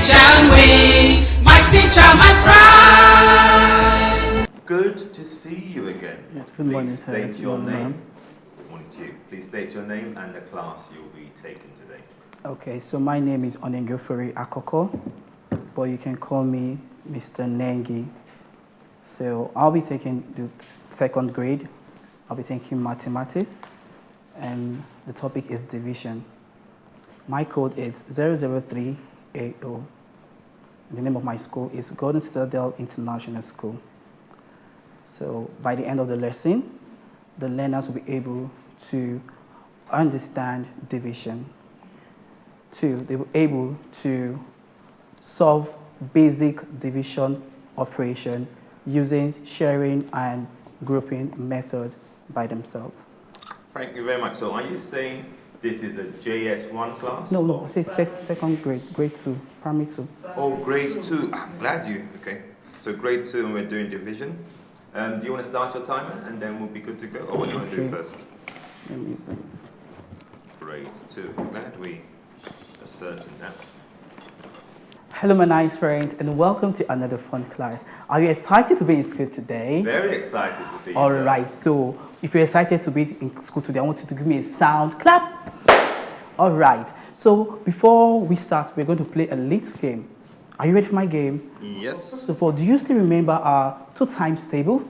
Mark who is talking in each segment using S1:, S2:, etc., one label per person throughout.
S1: shall win. My teacher, my pride.
S2: Good to see you again.
S3: Yes, good morning,
S2: Please
S3: sir.
S2: state your
S3: Good
S2: name.
S3: morning.
S2: Good morning to you. Please state your name and the class you'll be taking today.
S3: Okay, so my name is Nengi Akoko, but you can call me Mr. Nengi. So I'll be taking the second grade. I'll be taking mathematics, and the topic is division. My code is 00380. The name of my school is Golden Citadel International School. So by the end of the lesson, the learners will be able to understand division. 2, they were able to solve basic division operation using sharing and grouping method by themselves.
S2: Thank you very much. So are you saying this is a JS1 class?
S3: No, I say second grade, grade 2, primary 2.
S2: Oh, grade 2. I'm glad you, okay. So grade 2 and we're doing division. Do you want to start your timer and then we'll be good to go? Or what do you want to do first? Grade 2. Glad we ascertained that.
S3: Hello, my nice friends, and welcome to another fun class. Are you excited to be in school today?
S2: Very excited to see you,
S3: All
S2: sir.
S3: right, so if you're excited to be in school today, I want you to give me a sound clap. All right, so before we start, we're going to play a little game. Are you ready for my game?
S2: Yes.
S3: So do you still remember our 2 times table?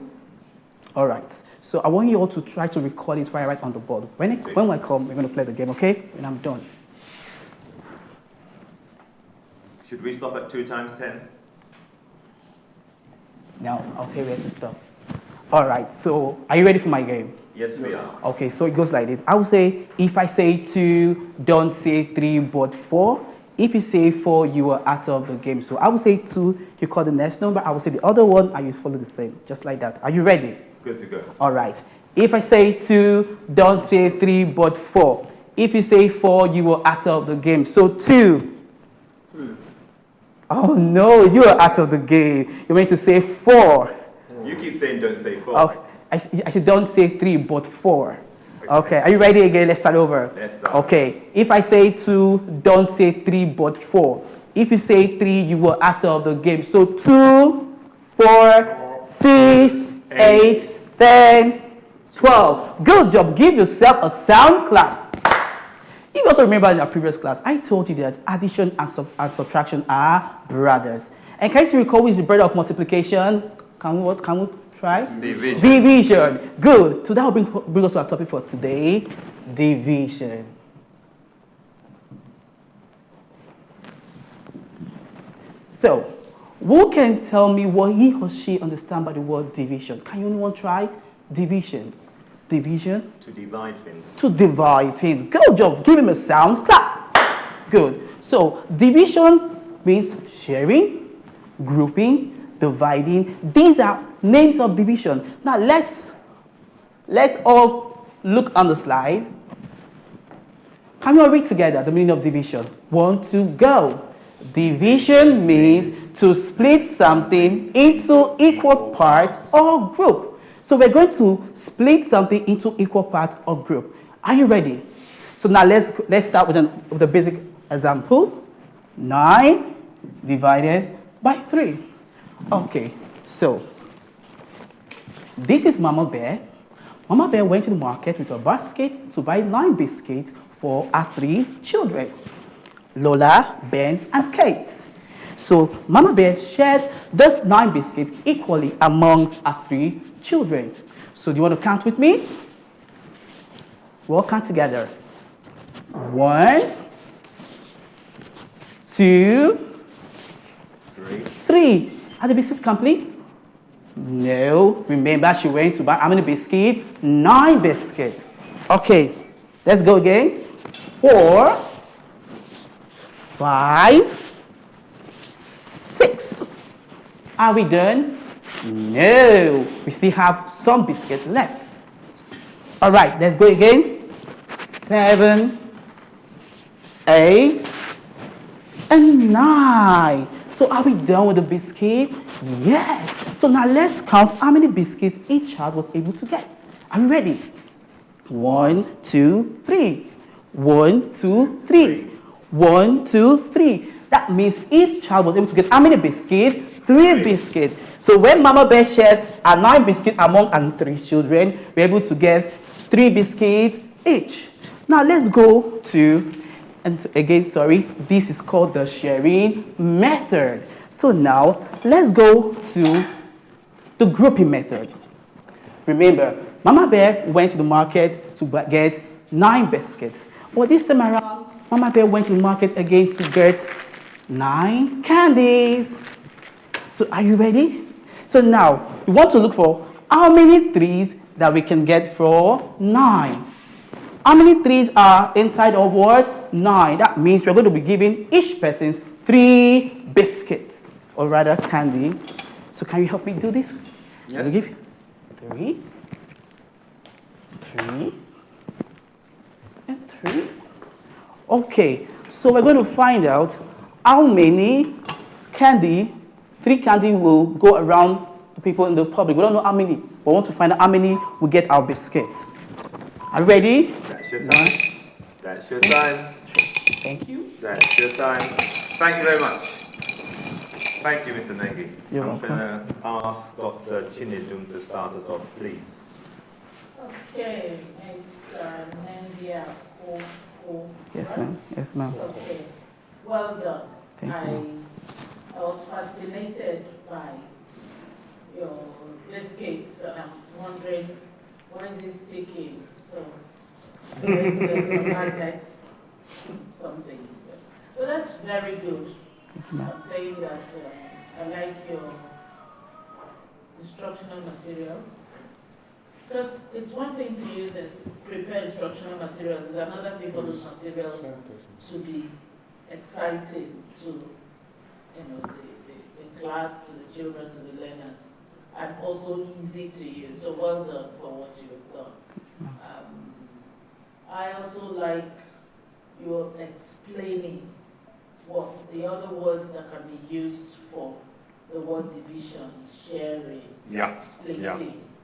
S3: All right, so I want you all to try to recall it right on the board. When I come, we're going to play the game, okay? When I'm done.
S2: Should we stop at 2 times 10?
S3: Now, I'll tell you where to stop. All right, so are you ready for my game?
S2: Yes, we are.
S3: Okay, so it goes like this. I will say, if I say 2, don't say 3, but 4. If you say 4, you are out of the game. So I will say 2, you call the next number. I will say the other one, and you follow the same, just like that. Are you ready?
S2: Good to go.
S3: All right. If I say 2, don't say 3, but 4. If you say 4, you are out of the game. So 2.
S2: 3.
S3: Oh no, you are out of the game. You're meant to say 4.
S2: You keep saying don't say 4.
S3: Oh, I should don't say 3, but 4. Okay, are you ready again? Let's start over.
S2: Let's start.
S3: Okay, if I say 2, don't say 3, but 4. If you say 3, you are out of the game. So 2, 4, 6, 8, 10, 12. Good job. Give yourself a sound clap. If you also remember in our previous class, I told you that addition and subtraction are brothers. And can you recall who is the brother of multiplication? Can we try?
S2: Division.
S3: Division. Good. So that will bring us to our topic for today, division. So, who can tell me what he or she understand by the word division? Can anyone try? Division. Division.
S2: To divide things.
S3: To divide things. Good job. Give him a sound clap. Good. So, division means sharing, grouping, dividing. These are names of division. Now, let's all look on the slide. Can we all read together the meaning of division? 1, 2, go. Division means to split something into equal parts or group. So we're going to split something into equal parts or group. Are you ready? So now let's start with a basic example. 9 divided by 3. Okay, so this is Mama Bear. Mama Bear went to the market with a basket to buy 9 biscuits for her 3 children, Lola, Ben, and Kate. So Mama Bear shared those 9 biscuits equally amongst her 3 children. So do you want to count with me? We'll count together. 1, 2, 3. Are the biscuits complete? No. Remember, she went to buy how many biscuits? 9 biscuits. Okay, let's go again. 4, 5, 6. Are we done? No. We still have some biscuits left. All right, let's go again. 7, 8, and 9. So are we done with the biscuit? Yes. So now let's count how many biscuits each child was able to get. Are you ready? 1, 2, 3. 1, 2, 3. 1, 2, 3. That means each child was able to get how many biscuits? 3 biscuits. So when Mama Bear shared her 9 biscuits among her 3 children, we're able to get 3 biscuits each. Now let's go to, and again, sorry, this is called the sharing method. So now let's go to the grouping method. Remember, Mama Bear went to the market to get 9 biscuits. But this time around, Mama Bear went to the market again to get 9 candies. So are you ready? So now, we want to look for how many 3s that we can get for 9. How many 3s are inside of what? 9. That means we're going to be giving each person 3 biscuits, or rather candy. So can you help me do this?
S2: Yes.
S3: Let me give 3, 3, and 3. Okay, so we're going to find out how many candy, 3 candy will go around the people in the public. We don't know how many, but we want to find out how many will get our biscuits. Are you ready?
S2: That's your time. That's your time.
S3: Thank you.
S2: That's your time. Thank you very much. Thank you, Mr. Nengi.
S3: You're
S2: I'm
S3: welcome.
S2: going to ask Dr. Chinedum to start us off, please.
S1: Okay, Mr. Nengi.
S3: Yes, ma'am. Yes, ma'am.
S1: Okay, well done.
S3: Thank you.
S1: I was fascinated by your biscuits, and I'm wondering why is it sticking? So there's some magnets, something. So that's very good.
S3: Thank you, ma'am.
S1: I'm saying that I like your instructional materials. Because it's one thing to use and prepare instructional materials, it's another thing for those materials to be exciting to the class, to the children, to the learners, and also easy to use. So well done for what you have done. I also like your explaining what the other words that can be used for the word division, sharing, splitting.
S2: Yeah.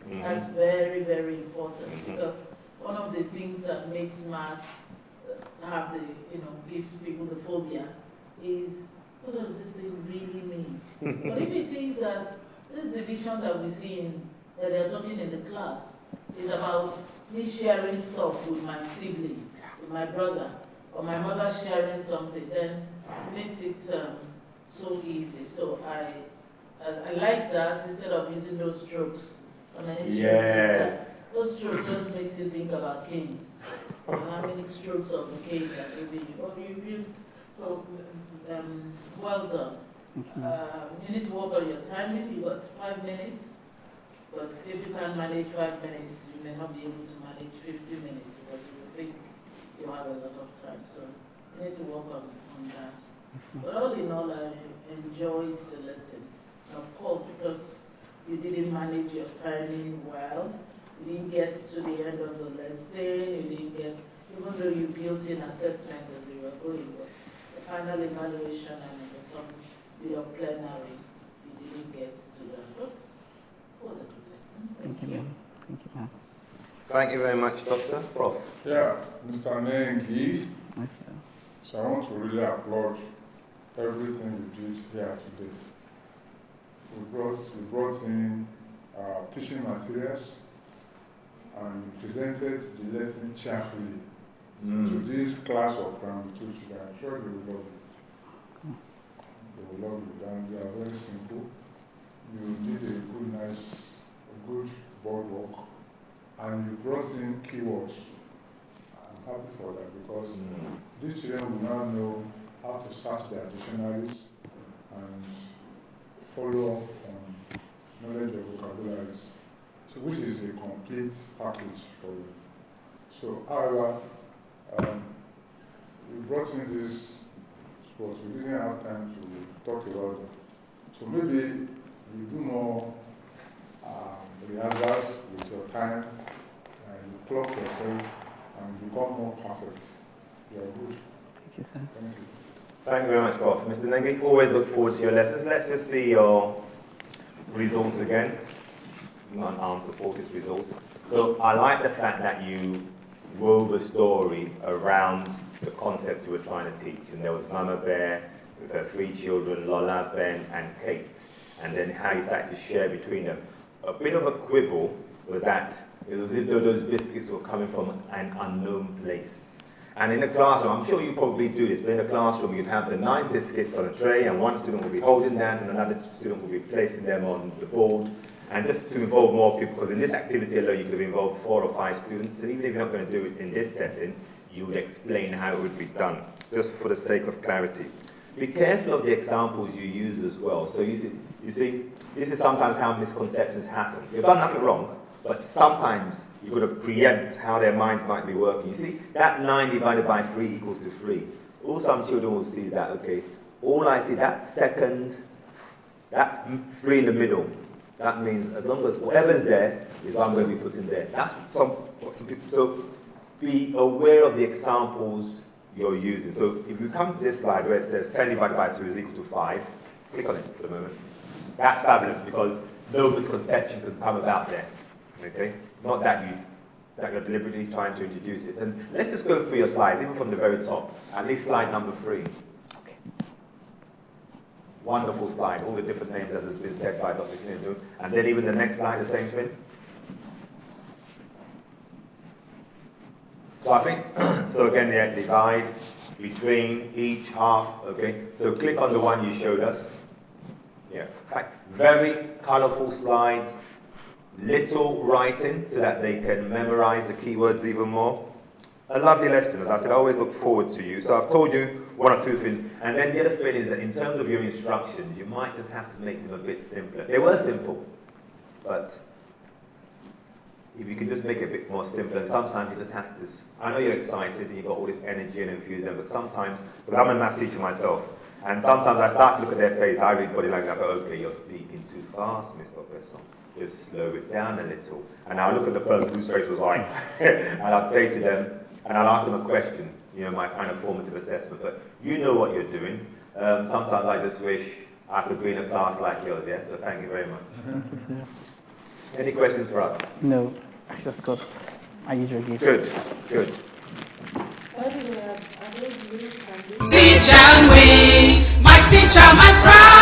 S2: Mm-hmm.
S1: That's very, very important because one of the things that makes math have the, gives people the phobia is, what does this thing really mean? But if it is that this division that we see that they're talking in the class is about me sharing stuff with my sibling, with my brother, or my mother sharing something, then it makes it so easy. So I like that instead of using those strokes.
S2: Yes.
S1: Those strokes just makes you think about canes. How many strokes of the cane that you've used. So, well done. You need to work on your timing. You've got 5 minutes. But if you can't manage 5 minutes, you may not be able to manage 50 minutes because you will think you have a lot of time. So you need to work on that. But all in all, I enjoyed the lesson. Of course, because you didn't manage your timing well. You didn't get to the end of the lesson. You didn't get, even though you built in assessment as you were going, but the final evaluation and some bit of plenary, you didn't get to that. But it was a good lesson. Thank you.
S3: Thank you, ma'am.
S2: Thank you very much, Doctor. Prof.
S4: Yeah, Mr. Nengi.
S3: Yes, sir.
S4: So I want to really applaud everything you did here today. We brought in teaching materials and you presented the lesson cheerfully to this class of primary 2 children. I'm sure they will love it. They will love it, and they are very simple. You did a good board work, and you brought in keywords. I'm happy for that because these children will now know how to search their dictionaries and follow up on knowledge of vocabularies, so which is a complete package for you. So, however, you brought in this sports, we didn't have time to talk about it. So maybe you do more rehearsals with your time and you clock yourself and become more perfect. You are good.
S3: Thank you, sir.
S4: Thank you.
S2: Thank you very much, Prof. Mr. Nengi, always look forward to your lessons. Let's just see your results again. Non-armed supporters results. So I like the fact that you wove a story around the concept you were trying to teach. And there was Mama Bear, with her 3 children, Lola, Ben, and Kate, and then how he started to share between them. A bit of a quibble was that it was as if those biscuits were coming from an unknown place. And in the classroom, I'm sure you probably do this, but in the classroom you'd have the 9 biscuits on a tray, and one student will be holding that, and another student will be placing them on the board. And just to involve more people, because in this activity alone you could have involved 4 or 5 students, so even if you're not going to do it in this setting, you would explain how it would be done, just for the sake of clarity. Be careful of the examples you use as well. So you see, this is sometimes how misconceptions happen. You've done nothing wrong, but sometimes you've got to preempt how their minds might be working. You see, that 9 divided by 3 equals to 3. All some children will see is that, okay, all I see, that second, that 3 in the middle, that means as long as whatever's there is what I'm going to be putting there. That's what some people, so be aware of the examples you're using. So if you come to this slide where it says 10 divided by 2 is equal to 5, click on it for the moment. That's fabulous because no misconception can come about there. Okay? Not that you're deliberately trying to introduce it. And let's just go through your slides, even from the very top, at least slide number 3. Wonderful slide, all the different names as has been said by Dr. Chinadu. And then even the next slide, the same thing. So I think, so again, yeah, divide, between, each, half, okay? So click on the one you showed us. Yeah, in fact, very colorful slides, little writing so that they can memorize the keywords even more. A lovely lesson, as I said, I always look forward to you. So I've told you 1 or 2 things. And then the other thing is that in terms of your instructions, you might just have to make them a bit simpler. They were simple, but if you can just make it a bit more simple, and sometimes you just have to, I know you're excited and you've got all this energy and enthusiasm, but sometimes, because I'm a maths teacher myself, and sometimes I start to look at their face, I read body language, I go, okay, you're speaking too fast, Mr. Besson. Just slow it down a little. And I'll look at the person whose face was like, and I'll say to them, and I'll ask them a question, you know, my kind of formative assessment, but you know what you're doing. Sometimes I just wish I could be in a class like yours, yeah? So thank you very much. Any questions for us?
S3: No, I just got my usual gift.
S2: Good, good.
S1: By the way, are those really handy?
S5: Teacher me, my teacher, my proud